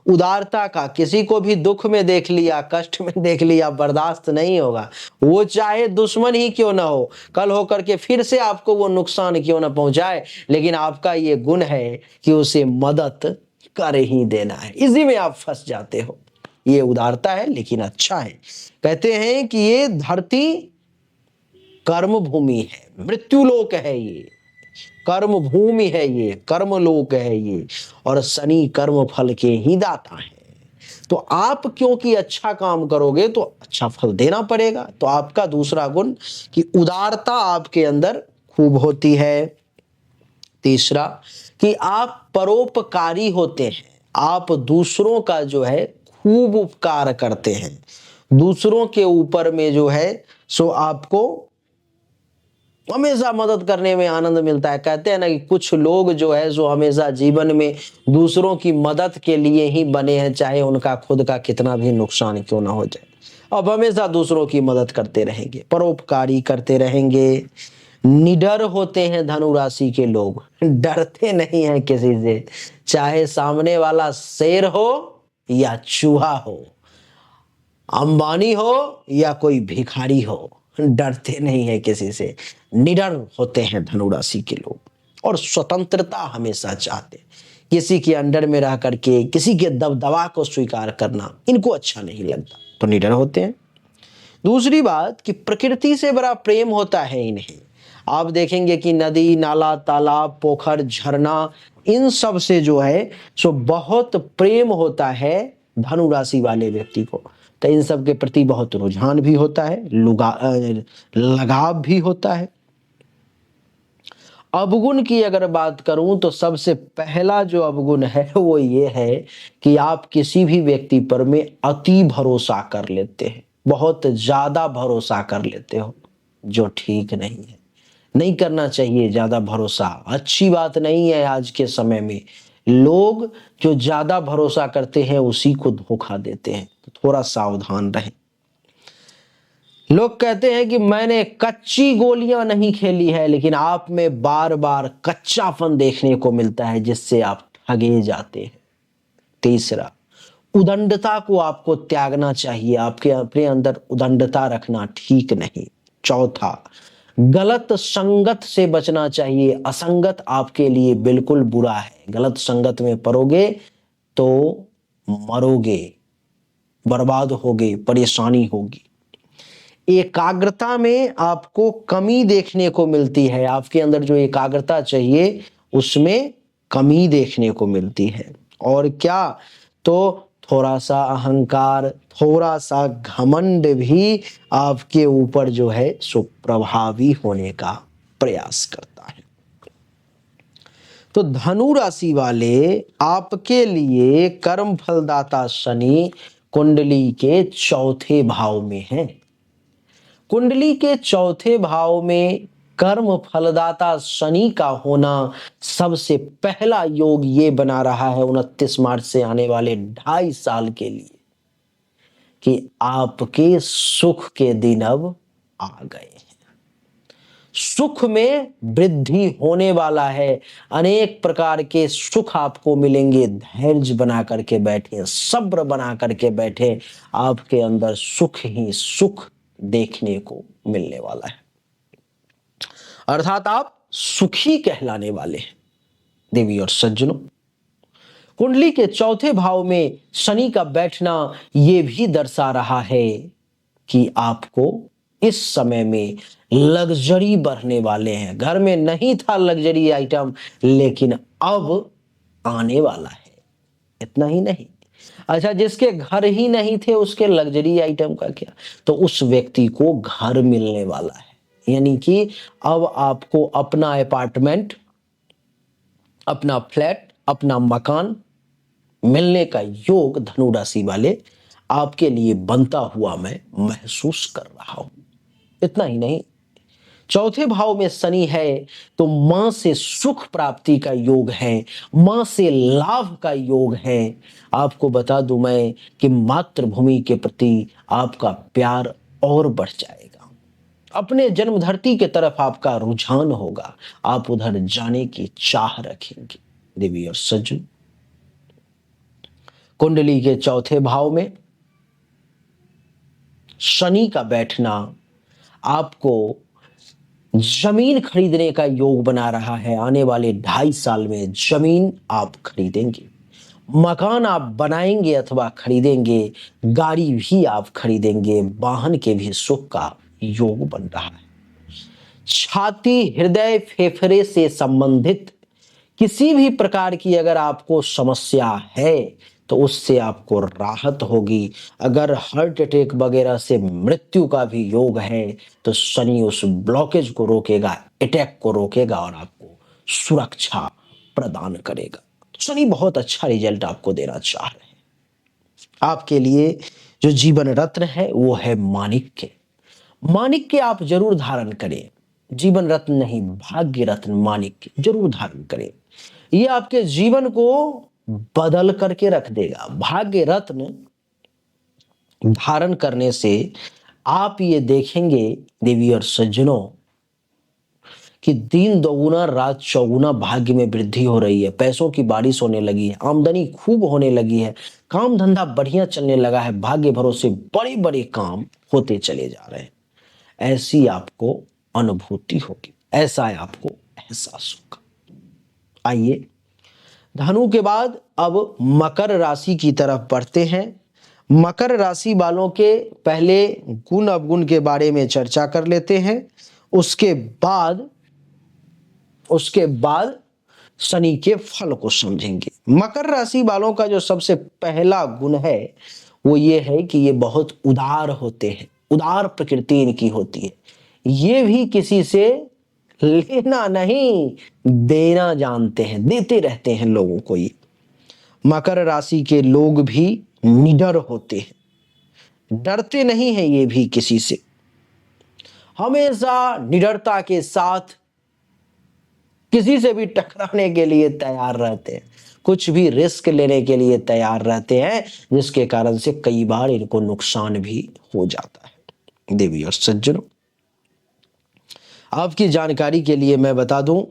Speaker 1: उदारता का। किसी को भी दुख में देख लिया, कष्ट में देख लिया, बर्दाश्त नहीं होगा। वो चाहे दुश्मन ही क्यों ना हो, कल होकर के फिर से आपको वो नुकसान क्यों ना पहुंचाए, लेकिन आपका ये गुण है कि उसे मदद कर ही देना है। इसी में आप फंस जाते हो। ये उदारता है, लेकिन अच्छा है। कहते हैं कि ये धरती कर्म भूमि है, मृत्युलोक है, ये कर्म भूमि है, ये कर्मलोक है ये, और शनि कर्म फल के ही दाता है। तो आप क्योंकि अच्छा काम करोगे तो अच्छा फल देना पड़ेगा। तो आपका दूसरा गुण कि उदारता आपके अंदर खूब होती है। तीसरा कि आप परोपकारी होते हैं। आप दूसरों का जो है खूब उपकार करते हैं। दूसरों के ऊपर में जो है सो आपको हमेशा मदद करने में आनंद मिलता है। कहते हैं ना कि कुछ लोग जो है जो हमेशा जीवन में दूसरों की मदद के लिए ही बने हैं, चाहे उनका खुद का कितना भी नुकसान क्यों ना हो जाए। अब हमेशा दूसरों की मदद करते रहेंगे, परोपकारी करते रहेंगे। निडर होते हैं धनु राशि के लोग, डरते नहीं हैं किसी से, चाहे सामने वाला शेर हो या चूहा हो, अंबानी हो या कोई भिखारी हो, डरते नहीं है किसी से। निडर होते हैं धनु राशि के लोग, और स्वतंत्रता हमेशा चाहते हैं। किसी के अंडर में रह करके किसी के दबदबा को स्वीकार करना इनको अच्छा नहीं लगता, तो निडर होते हैं। दूसरी बात कि प्रकृति से बड़ा प्रेम होता है इन्हें। आप देखेंगे कि नदी, नाला, तालाब, पोखर, झरना, इन सब से जो है सो बहुत प्रेम होता है धनु राशि वाले व्यक्ति को। तो इन सब के प्रति बहुत रुझान भी होता है, लगाव भी होता है। अवगुण की अगर बात करूं तो सबसे पहला जो अवगुण है वो ये है कि आप किसी भी व्यक्ति पर में अति भरोसा कर लेते हैं, बहुत ज्यादा भरोसा कर लेते हो, जो ठीक नहीं है। नहीं करना चाहिए ज्यादा भरोसा, अच्छी बात नहीं है। आज के समय में लोग जो ज्यादा भरोसा करते हैं उसी को धोखा देते हैं, तो थोड़ा सावधान रहें। लोग कहते हैं कि मैंने कच्ची गोलियां नहीं खेली है, लेकिन आप में बार बार कच्चापन देखने को मिलता है, जिससे आप ठगे जाते हैं। तीसरा, उदंडता को आपको त्यागना चाहिए। आपके अपने अंदर उदंडता रखना ठीक नहीं। चौथा, गलत संगत से बचना चाहिए। असंगत आपके लिए बिल्कुल बुरा है। गलत संगत में पड़ोगे तो मरोगे, बर्बाद होगे, परेशानी होगी। एकाग्रता में आपको कमी देखने को मिलती है। आपके अंदर जो एकाग्रता चाहिए उसमें कमी देखने को मिलती है। और क्या, तो थोड़ा सा अहंकार, थोड़ा सा घमंड भी आपके ऊपर जो है सो प्रभावी होने का प्रयास करता है। तो धनु राशि वाले, आपके लिए कर्म फलदाता शनि कुंडली के चौथे भाव में है। कुंडली के चौथे भाव में कर्म फलदाता शनि का होना सबसे पहला योग ये बना रहा है 29 मार्च से आने वाले 2.5 साल के लिए कि आपके सुख के दिन अब आ गए हैं। सुख में वृद्धि होने वाला है। अनेक प्रकार के सुख आपको मिलेंगे। धैर्य बना करके बैठे, सब्र बना करके बैठे, आपके अंदर सुख ही सुख देखने को मिलने वाला है। अर्थात आप सुखी कहलाने वाले हैं। देवी और सज्जनों, कुंडली के चौथे भाव में शनि का बैठना यह भी दर्शा रहा है कि आपको इस समय में लग्जरी बढ़ने वाले हैं। घर में नहीं था लग्जरी आइटम, लेकिन अब आने वाला है। इतना ही नहीं, अच्छा, जिसके घर ही नहीं थे उसके लग्जरी आइटम का क्या, तो उस व्यक्ति को घर मिलने वाला है। यानी कि अब आपको अपना अपार्टमेंट, अपना फ्लैट, अपना मकान मिलने का योग धनु राशि वाले आपके लिए बनता हुआ मैं महसूस कर रहा हूं। इतना ही नहीं, चौथे भाव में शनि है तो मां से सुख प्राप्ति का योग है, मां से लाभ का योग है। आपको बता दूं मैं कि मातृभूमि के प्रति आपका प्यार और बढ़ जाएगा, अपने जन्म धरती के तरफ आपका रुझान होगा, आप उधर जाने की चाह रखेंगे। देवी और सज्जन, कुंडली के चौथे भाव में शनि का बैठना आपको जमीन खरीदने का योग बना रहा है। आने वाले 2.5 साल में जमीन आप खरीदेंगे, मकान आप बनाएंगे अथवा खरीदेंगे, गाड़ी भी आप खरीदेंगे, वाहन के भी सुख का योग बन रहा है। छाती, हृदय, फेफड़े से संबंधित किसी भी प्रकार की अगर आपको समस्या है तो उससे आपको राहत होगी। अगर हार्ट अटैक वगैरह से मृत्यु का भी योग है तो शनि उस ब्लॉकेज को रोकेगा, अटैक को रोकेगा और आपको सुरक्षा प्रदान करेगा। शनि बहुत अच्छा रिजल्ट आपको देना चाह रहे हैं। आपके लिए जो जीवन रत्न है वो है माणिक्य। माणिक्य आप जरूर धारण करें, जीवन रत्न नहीं, भाग्य रत्न माणिक्य जरूर धारण करें। ये आपके जीवन को बदल करके रख देगा। भाग्य रत्न धारण करने से आप ये देखेंगे देवी और सज्जनों कि दिन दोगुना रात चौगुना भाग्य में वृद्धि हो रही है, पैसों की बारिश होने लगी है, आमदनी खूब होने लगी है, काम धंधा बढ़िया चलने लगा है, भाग्य भरोसे बड़े बड़े काम होते चले जा रहे हैं। ऐसी आपको अनुभूति होगी, ऐसा आपको एहसास होगा। आइए धनु के बाद अब मकर राशि की तरफ बढ़ते हैं। मकर राशि वालों के पहले गुण अवगुण के बारे में चर्चा कर लेते हैं, उसके बाद शनि के फल को समझेंगे। मकर राशि वालों का जो सबसे पहला गुण है वो ये है कि ये बहुत उदार होते हैं, उदार प्रकृति इनकी होती है। ये भी किसी से लेना नहीं देना जानते हैं, देते रहते हैं लोगों को। ये मकर राशि के लोग भी निडर होते हैं, डरते नहीं हैं ये भी किसी से, हमेशा निडरता के साथ किसी से भी टकराने के लिए तैयार रहते हैं, कुछ भी रिस्क लेने के लिए तैयार रहते हैं, जिसके कारण से कई बार इनको नुकसान भी हो जाता है। देवी और सज्जनों, आपकी जानकारी के लिए मैं बता दूं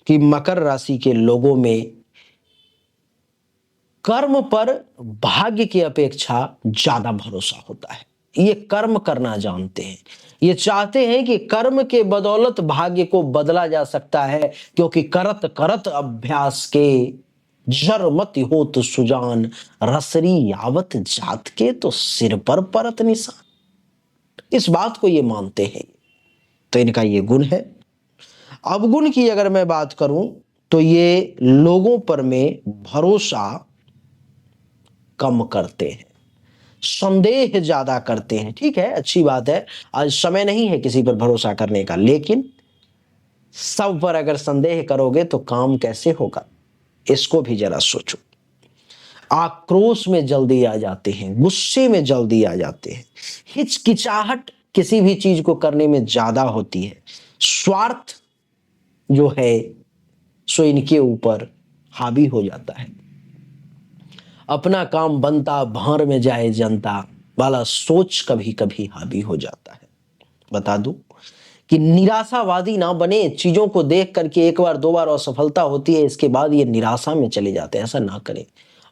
Speaker 1: कि मकर राशि के लोगों में कर्म पर भाग्य की अपेक्षा ज्यादा भरोसा होता है। ये कर्म करना जानते हैं, ये चाहते हैं कि कर्म के बदौलत भाग्य को बदला जा सकता है, क्योंकि करत करत अभ्यास के जर मत होत सुजान, रसरी यावत जात के तो सिर पर परत निशान। इस बात को ये मानते हैं, तो इनका ये गुण है। अवगुण की अगर मैं बात करूं तो ये लोगों पर में भरोसा कम करते हैं, संदेह ज्यादा करते हैं। ठीक है, अच्छी बात है, आज समय नहीं है किसी पर भरोसा करने का, लेकिन सब पर अगर संदेह करोगे तो काम कैसे होगा, इसको भी जरा सोचो। आक्रोश में जल्दी आ जाते हैं, गुस्से में जल्दी आ जाते हैं, हिचकिचाहट किसी भी चीज को करने में ज्यादा होती है, स्वार्थ जो है सो इनके ऊपर हावी हो जाता है। अपना काम बनता भार में जाए जनता वाला सोच कभी कभी हावी हो जाता है। बता दूं कि निराशावादी ना बने, चीजों को देख करके एक बार दो बार असफलता होती है, इसके बाद ये निराशा में चले जाते हैं, ऐसा ना करें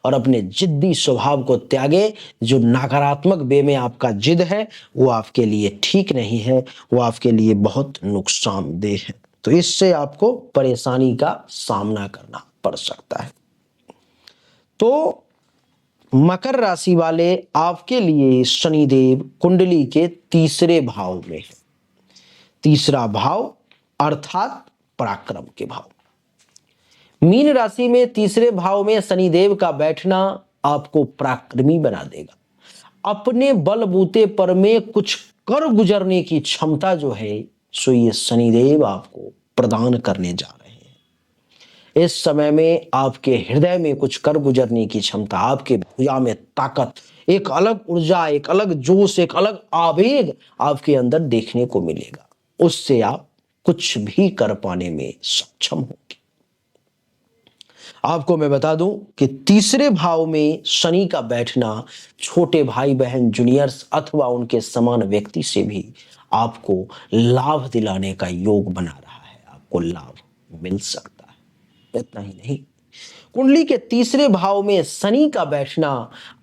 Speaker 1: और अपने जिद्दी स्वभाव को त्यागे। जो नकारात्मक वे में आपका जिद है वो आपके लिए ठीक नहीं है, वो आपके लिए बहुत नुकसानदेह है, तो इससे आपको परेशानी का सामना करना पड़ सकता है। तो मकर राशि वाले आपके लिए शनिदेव कुंडली के तीसरे भाव में है, तीसरा भाव अर्थात पराक्रम के भाव। मीन राशि में तीसरे भाव में शनिदेव का बैठना आपको पराक्रमी बना देगा। अपने बलबूते पर में कुछ कर गुजरने की क्षमता जो है सो ये शनिदेव आपको प्रदान करने जा रहे हैं। इस समय में आपके हृदय में कुछ कर गुजरने की क्षमता, आपके भुजा में ताकत, एक अलग ऊर्जा, एक अलग जोश, एक अलग आवेग आपके अंदर देखने को मिलेगा। उससे आप कुछ भी कर पाने में सक्षम होंगे। आपको मैं बता दूं कि तीसरे भाव में शनि का बैठना छोटे भाई बहन, जूनियर्स अथवा उनके समान व्यक्ति से भी आपको लाभ दिलाने का योग बना रहा है। आपको लाभ मिल सकता है। इतना ही नहीं, कुंडली के तीसरे भाव में शनि का बैठना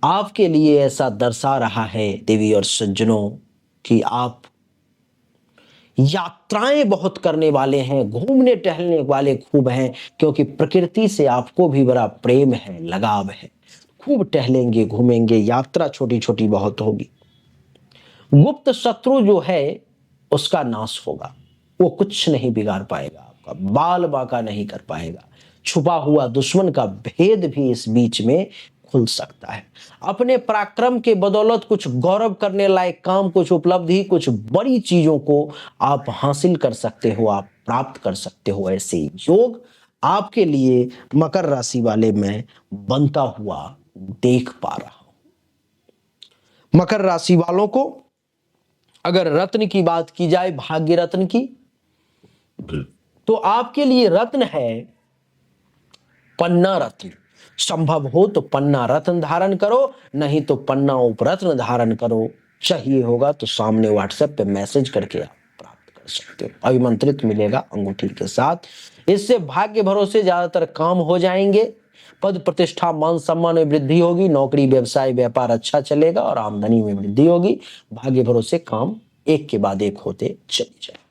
Speaker 1: आपके लिए ऐसा दर्शा रहा है देवी और सज्जनों कि आप यात्राएं बहुत करने वाले हैं, घूमने टहलने वाले खूब हैं, क्योंकि प्रकृति से आपको भी बड़ा प्रेम है, लगाव है। खूब टहलेंगे, घूमेंगे, यात्रा छोटी छोटी बहुत होगी। गुप्त शत्रु जो है उसका नाश होगा, वो कुछ नहीं बिगाड़ पाएगा, आपका बाल बांका नहीं कर पाएगा। छुपा हुआ दुश्मन का भेद भी इस बीच में खुल सकता है। अपने पराक्रम के बदौलत कुछ गौरव करने लायक काम, कुछ उपलब्धि, कुछ बड़ी चीजों को आप हासिल कर सकते हो, आप प्राप्त कर सकते हो। ऐसे योग आपके लिए मकर राशि वाले में बनता हुआ देख पा रहा हूं। मकर राशि वालों को अगर रत्न की बात की जाए, भाग्य रत्न की, तो आपके लिए रत्न है पन्ना रत्न। संभव हो तो पन्ना रत्न धारण करो, नहीं तो पन्ना उपरत्न धारण करो। चाहिए होगा तो सामने व्हाट्सएप पे मैसेज करके आप प्राप्त कर सकते हो। अभिमंत्रित मिलेगा अंगूठी के साथ। इससे भाग्य भरोसे ज्यादातर काम हो जाएंगे। पद प्रतिष्ठा मान सम्मान में वृद्धि होगी। नौकरी व्यवसाय व्यापार अच्छा चलेगा और आमदनी में वृद्धि होगी। भाग्य भरोसे काम एक के बाद एक होते चले जाएंगे।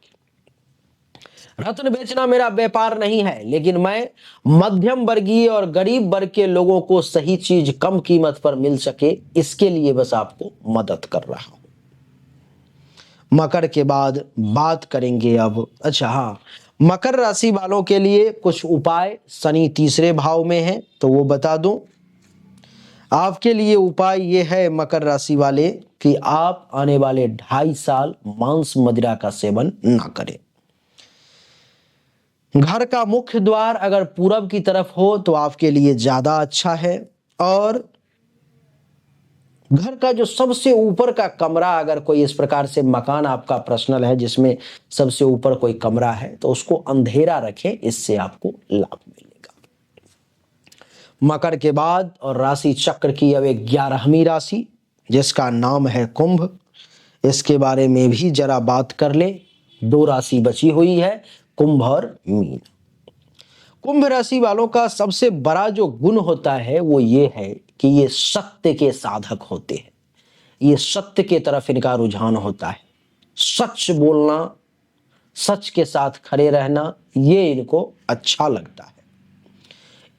Speaker 1: रत्न बेचना मेरा व्यापार नहीं है, लेकिन मैं मध्यम वर्गीय और गरीब वर्ग के लोगों को सही चीज कम कीमत पर मिल सके, इसके लिए बस आपको मदद कर रहा हूं। मकर के बाद बात करेंगे अब, अच्छा हाँ, मकर राशि वालों के लिए कुछ उपाय। शनि तीसरे भाव में है तो वो बता दूं। आपके लिए उपाय ये है मकर राशि वाले कि आप आने वाले 2.5 साल मांस मदिरा का सेवन ना करें। घर का मुख्य द्वार अगर पूरब की तरफ हो तो आपके लिए ज्यादा अच्छा है। और घर का जो सबसे ऊपर का कमरा, अगर कोई इस प्रकार से मकान आपका पर्सनल है जिसमें सबसे ऊपर कोई कमरा है, तो उसको अंधेरा रखें, इससे आपको लाभ मिलेगा। मकर के बाद और राशि चक्र की अब 11वीं राशि, जिसका नाम है कुंभ। इसके बारे में भी जरा बात कर ले। 2 राशि बची हुई है, कुंभ और मीन। कुंभ राशि वालों का सबसे बड़ा जो गुण होता है वो ये है कि ये सत्य के साधक होते हैं। ये सत्य के तरफ इनका रुझान होता है। सच बोलना, सच के साथ खड़े रहना, ये इनको अच्छा लगता है।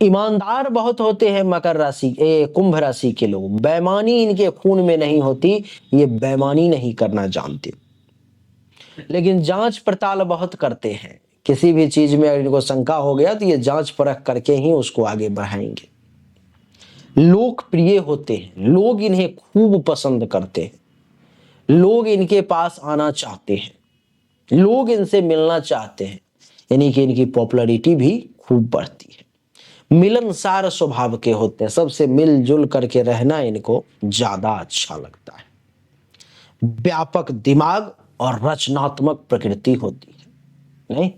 Speaker 1: ईमानदार बहुत होते हैं मकर राशि कुंभ राशि के लोग। बेईमानी इनके खून में नहीं होती, ये बेईमानी नहीं करना जानते, लेकिन जांच पड़ताल बहुत करते हैं। किसी भी चीज में अगर इनको शंका हो गया तो ये जांच परख करके ही उसको आगे बढ़ाएंगे। लोकप्रिय होते हैं, लोग इन्हें खूब पसंद करते हैं, लोग इनके पास आना चाहते हैं, लोग इनसे मिलना चाहते हैं, यानी कि इनकी पॉपुलैरिटी भी खूब बढ़ती है। मिलनसार स्वभाव के होते हैं, सबसे मिलजुल करके रहना इनको ज्यादा अच्छा लगता है। व्यापक दिमाग और रचनात्मक प्रकृति होती है। नहीं,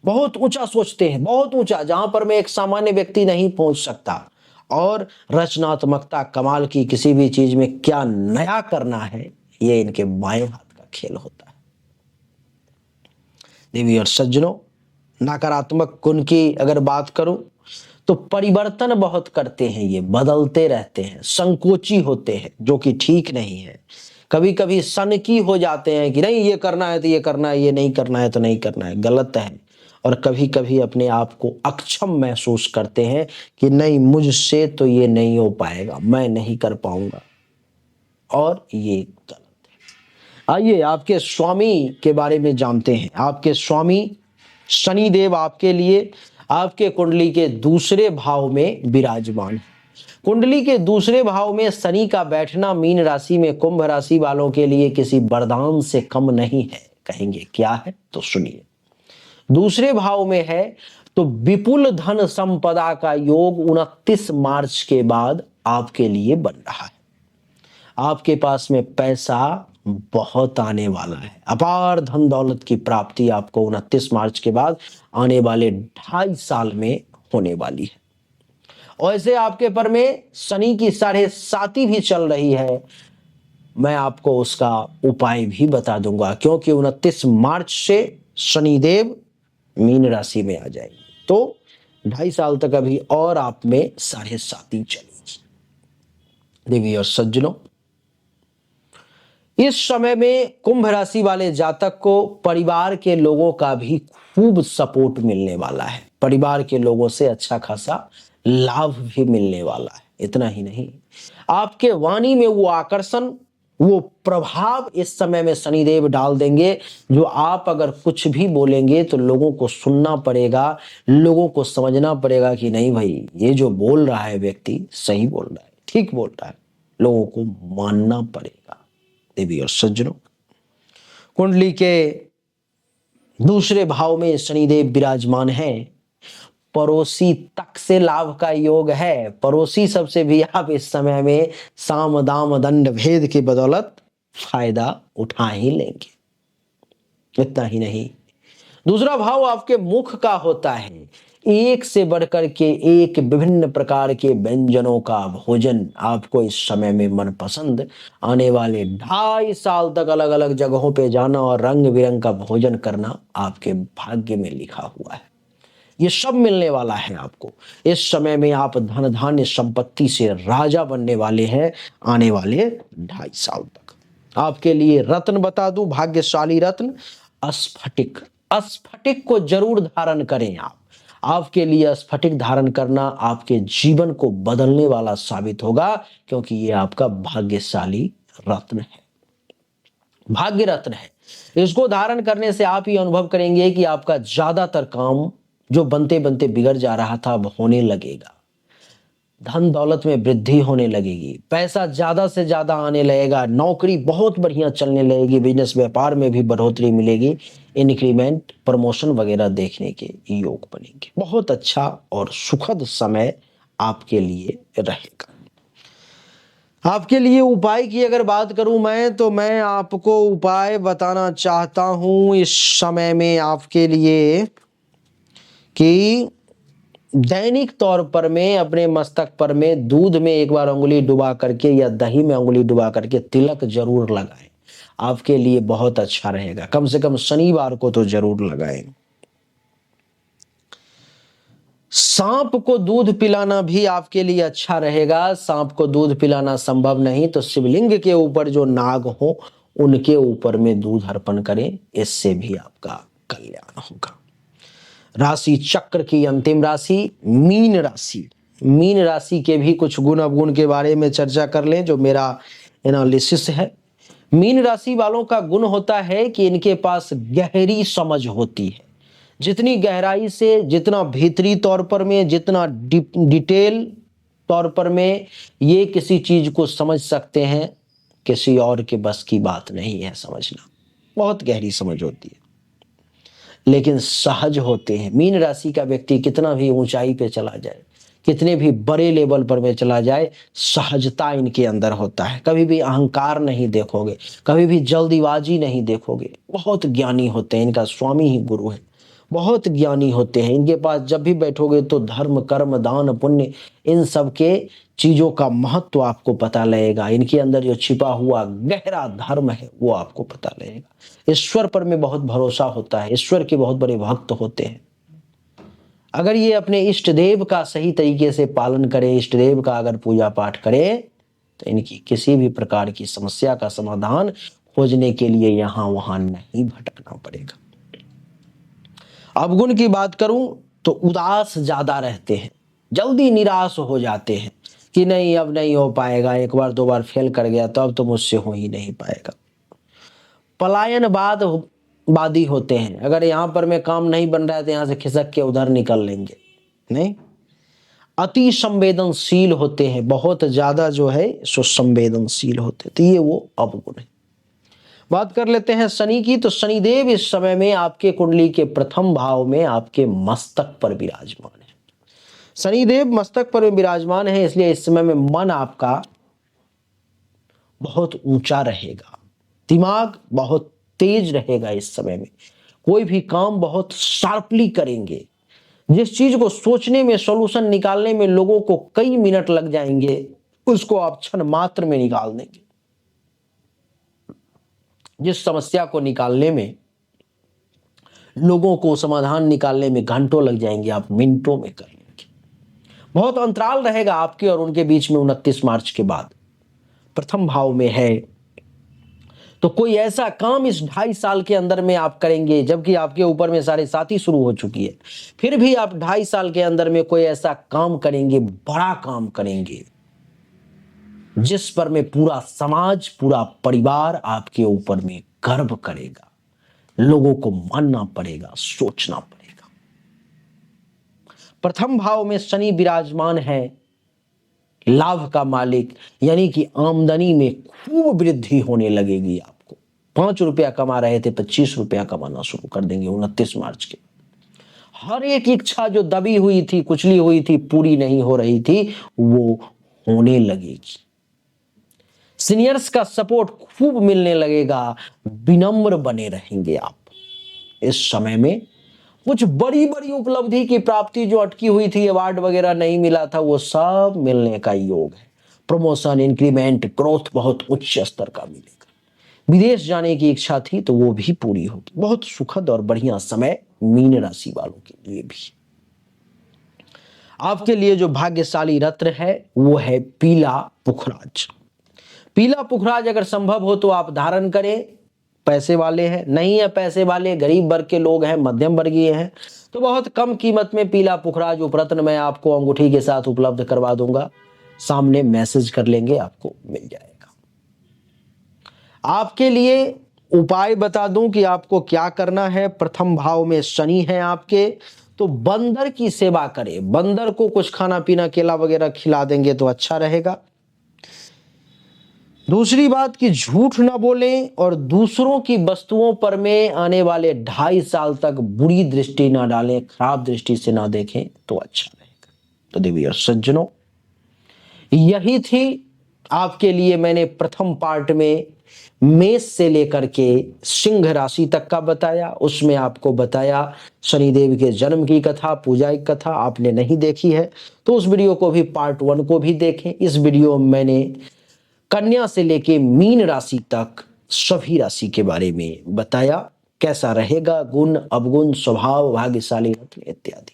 Speaker 1: बहुत ऊंचा सोचते हैं, बहुत ऊंचा, जहां पर मैं एक सामान्य व्यक्ति नहीं पहुंच सकता। और रचनात्मकता कमाल की, किसी भी चीज में क्या नया करना है, ये इनके बाएं हाथ का खेल होता है। देवी और सज्जनों, नकारात्मक गुण की अगर बात करूं तो परिवर्तन बहुत करते हैं, ये बदलते रहते हैं, संकोची होते हैं, जो कि ठीक नहीं है। कभी कभी सनकी हो जाते हैं कि नहीं ये करना है तो ये करना है, ये नहीं करना है तो नहीं करना है, गलत है। और कभी कभी अपने आप को अक्षम महसूस करते हैं कि नहीं, मुझसे तो ये नहीं हो पाएगा, मैं नहीं कर पाऊंगा, और ये गलत है। आइए आपके स्वामी के बारे में जानते हैं। आपके स्वामी शनि देव आपके लिए आपके कुंडली के दूसरे भाव में विराजमान है। कुंडली के दूसरे भाव में शनि का बैठना मीन राशि में कुंभ राशि वालों के लिए किसी वरदान से कम नहीं है। कहेंगे क्या है, तो सुनिए। दूसरे भाव में है तो विपुल धन संपदा का योग 29 मार्च के बाद आपके लिए बन रहा है। आपके पास में पैसा बहुत आने वाला है। अपार धन दौलत की प्राप्ति आपको 29 मार्च के बाद आने वाले 2.5 साल में होने वाली है। और ऐसे आपके पर में शनि की 7.5 भी चल रही है। मैं आपको उसका उपाय भी बता दूंगा, क्योंकि 29 मार्च से शनिदेव मीन राशि में आ जाएंगे, तो 2.5 साल तक अभी और आप में 7.5 चलेगी। देवी और सज्जनों, इस समय में कुंभ राशि वाले जातक को परिवार के लोगों का भी खूब सपोर्ट मिलने वाला है। परिवार के लोगों से अच्छा खासा लाभ भी मिलने वाला है। इतना ही नहीं, आपके वाणी में वो आकर्षण, वो प्रभाव इस समय में शनिदेव डाल देंगे, जो आप अगर कुछ भी बोलेंगे तो लोगों को सुनना पड़ेगा, लोगों को समझना पड़ेगा कि नहीं भाई, ये जो बोल रहा है व्यक्ति सही बोल रहा है, ठीक बोल रहा है, लोगों को मानना पड़ेगा। देवी और सज्जनों, कुंडली के दूसरे भाव में शनिदेव विराजमान हैं। पड़ोसी तक से लाभ का योग है। पड़ोसी सबसे भी आप इस समय में साम दाम दंड भेद की बदौलत फायदा उठा ही लेंगे। इतना ही नहीं, दूसरा भाव आपके मुख का होता है। एक से बढ़कर के एक विभिन्न प्रकार के व्यंजनों का भोजन आपको इस समय में मनपसंद आने वाले 2.5 साल तक अलग अलग जगहों पे जाना और रंग बिरंग का भोजन करना आपके भाग्य में लिखा हुआ है। ये सब मिलने वाला है आपको। इस समय में आप धन धान्य संपत्ति से राजा बनने वाले हैं आने वाले 2.5 साल तक। आपके लिए रत्न बता दूं, भाग्यशाली रत्न स्फटिक। स्फटिक को जरूर धारण करें आप। आपके लिए स्फटिक धारण करना आपके जीवन को बदलने वाला साबित होगा, क्योंकि ये आपका भाग्यशाली रत्न है, भाग्य रत्न है। इसको धारण करने से आप ये अनुभव करेंगे कि आपका ज्यादातर काम जो बनते बनते बिगड़ जा रहा था अब होने लगेगा। धन दौलत में वृद्धि होने लगेगी, पैसा ज्यादा से ज्यादा आने लगेगा, नौकरी बहुत बढ़िया चलने लगेगी, बिजनेस व्यापार में भी बढ़ोतरी मिलेगी, इंक्रीमेंट प्रमोशन वगैरह देखने के योग बनेंगे। बहुत अच्छा और सुखद समय आपके लिए रहेगा। आपके लिए उपाय की अगर बात करूं मैं, तो मैं आपको उपाय बताना चाहता हूं इस समय में आपके लिए कि दैनिक तौर पर में अपने मस्तक पर में दूध में एक बार अंगुली डुबा करके या दही में अंगुली डुबा करके तिलक जरूर लगाएं। आपके लिए बहुत अच्छा रहेगा। कम से कम शनिवार को तो जरूर लगाएं। सांप को दूध पिलाना भी आपके लिए अच्छा रहेगा। सांप को दूध पिलाना संभव नहीं तो शिवलिंग के ऊपर जो नाग हो उनके ऊपर में दूध अर्पण करें, इससे भी आपका कल्याण होगा। राशि चक्र की अंतिम राशि मीन राशि। मीन राशि के भी कुछ गुण अवगुण के बारे में चर्चा कर लें, जो मेरा एनालिसिस है। मीन राशि वालों का गुण होता है कि इनके पास गहरी समझ होती है। जितनी गहराई से, जितना भीतरी तौर पर में, जितना डिटेल तौर पर में ये किसी चीज को समझ सकते हैं, किसी और के बस की बात नहीं है समझना। बहुत गहरी समझ होती है, लेकिन सहज होते हैं। मीन राशि का व्यक्ति कितना भी ऊंचाई पे चला जाए, कितने भी बड़े लेवल पर में चला जाए, सहजता इनके अंदर होता है। कभी भी अहंकार नहीं देखोगे, कभी भी जल्दीबाजी नहीं देखोगे। बहुत ज्ञानी होते हैं, इनका स्वामी ही गुरु है। बहुत ज्ञानी होते हैं। इनके पास जब भी बैठोगे तो धर्म, कर्म, दान, पुण्य, इन सब के चीजों का महत्व आपको पता लगेगा। इनके अंदर जो छिपा हुआ गहरा धर्म है वो आपको पता लगेगा। ईश्वर पर में बहुत भरोसा होता है, ईश्वर के बहुत बड़े भक्त होते हैं। अगर ये अपने इष्ट देव का सही तरीके से पालन करें, इष्ट देव का अगर पूजा पाठ करें, तो इनकी किसी भी प्रकार की समस्या का समाधान खोजने के लिए यहां वहां नहीं भटकना पड़ेगा। अवगुण की बात करूं तो उदास ज्यादा रहते हैं, जल्दी निराश हो जाते हैं कि नहीं अब नहीं हो पाएगा, एक बार दो बार फेल कर गया तो अब तो मुझसे हो ही नहीं पाएगा। पलायनवादी होते हैं। अगर यहाँ पर में काम नहीं बन रहा है तो यहाँ से खिसक के उधर निकल लेंगे। नहीं, अति संवेदनशील होते हैं, बहुत ज्यादा जो है सो संवेदनशील होते हैं। तो ये वो अवगुण है। बात कर लेते हैं शनि की। तो शनिदेव इस समय में आपके कुंडली के प्रथम भाव में आपके मस्तक पर विराजमान है। शनिदेव मस्तक पर विराजमान है, इसलिए इस समय में मन आपका बहुत ऊंचा रहेगा, दिमाग बहुत तेज रहेगा। इस समय में कोई भी काम बहुत शार्पली करेंगे। जिस चीज को सोचने में, सॉल्यूशन निकालने में लोगों को कई मिनट लग जाएंगे, उसको आप क्षण मात्र में निकाल देंगे। जिस समस्या को निकालने में लोगों को समाधान निकालने में घंटों लग जाएंगे, आप मिनटों में कर लेंगे। बहुत अंतराल रहेगा आपके और उनके बीच में 29 मार्च के बाद। प्रथम भाव में है तो कोई ऐसा काम इस 2.5 साल के अंदर में आप करेंगे, जबकि आपके ऊपर में साढ़े साती शुरू हो चुकी है, फिर भी आप 2.5 साल के अंदर में कोई ऐसा काम करेंगे, बड़ा काम करेंगे, जिस पर में पूरा समाज, पूरा परिवार आपके ऊपर में गर्व करेगा। लोगों को मानना पड़ेगा, सोचना पड़ेगा। प्रथम भाव में शनि विराजमान है, लाभ का मालिक, यानी कि आमदनी में खूब वृद्धि होने लगेगी। आपको 5 रुपया कमा रहे थे, 25 रुपया कमाना शुरू कर देंगे 29 मार्च के। हर एक इच्छा जो दबी हुई थी, कुचली हुई थी, पूरी नहीं हो रही थी, वो होने लगेगी। सीनियर्स का सपोर्ट खूब मिलने लगेगा, विनम्र बने रहेंगे आप। इस समय में कुछ बड़ी बड़ी उपलब्धि की प्राप्ति जो अटकी हुई थी, अवार्ड वगैरह नहीं मिला था, वो सब मिलने का योग है। प्रमोशन, इंक्रीमेंट, ग्रोथ बहुत उच्च स्तर का मिलेगा। विदेश जाने की इच्छा थी तो वो भी पूरी होगी। बहुत सुखद और बढ़िया समय मीन राशि वालों के लिए भी। आपके लिए जो भाग्यशाली रत्न है वो है पीला पुखराज। पीला पुखराज अगर संभव हो तो आप धारण करें। पैसे वाले हैं, नहीं है पैसे वाले, गरीब वर्ग के लोग हैं, मध्यम वर्गीय हैं, तो बहुत कम कीमत में पीला पुखराज उपरत्न मैं आपको अंगूठी के साथ उपलब्ध करवा दूंगा। सामने मैसेज कर लेंगे, आपको मिल जाएगा। आपके लिए उपाय बता दूं कि आपको क्या करना है। प्रथम भाव में शनि है आपके, तो बंदर की सेवा करें। बंदर को कुछ खाना पीना, केला वगैरह खिला देंगे तो अच्छा रहेगा। दूसरी बात कि झूठ ना बोलें और दूसरों की वस्तुओं पर में आने वाले 2.5 साल तक बुरी दृष्टि ना डालें, खराब दृष्टि से ना देखें तो अच्छा रहेगा। तो देवी और सज्जनों, यही थी आपके लिए मैंने प्रथम पार्ट में मेष से लेकर के सिंह राशि तक का बताया। उसमें आपको बताया शनिदेव के जन्म की कथा, पूजा की कथा। आपने नहीं देखी है तो उस वीडियो को भी, पार्ट 1 को भी देखें। इस वीडियो में मैंने कन्या से लेके मीन राशि तक सभी राशि के बारे में बताया, कैसा रहेगा, गुण, अवगुण, स्वभाव, भाग्यशाली रत्न इत्यादि।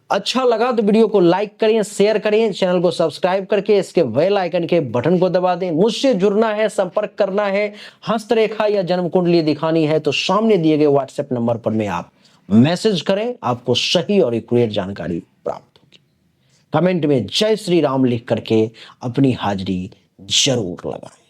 Speaker 1: अच्छा लगा तो वीडियो को लाइक करें, शेयर करें, चैनल को सब्सक्राइब करके इसके बेल आइकन के बटन को दबा दें। मुझसे जुड़ना है, संपर्क करना है, हस्तरेखा या जन्म कुंडली दिखानी है तो सामने दिए गए व्हाट्सएप नंबर पर में आप मैसेज करें, आपको सही और एक्यूरेट जानकारी प्राप्त होगी। कमेंट में जय श्री राम लिख करके अपनी हाजिरी जरूर लगाएं।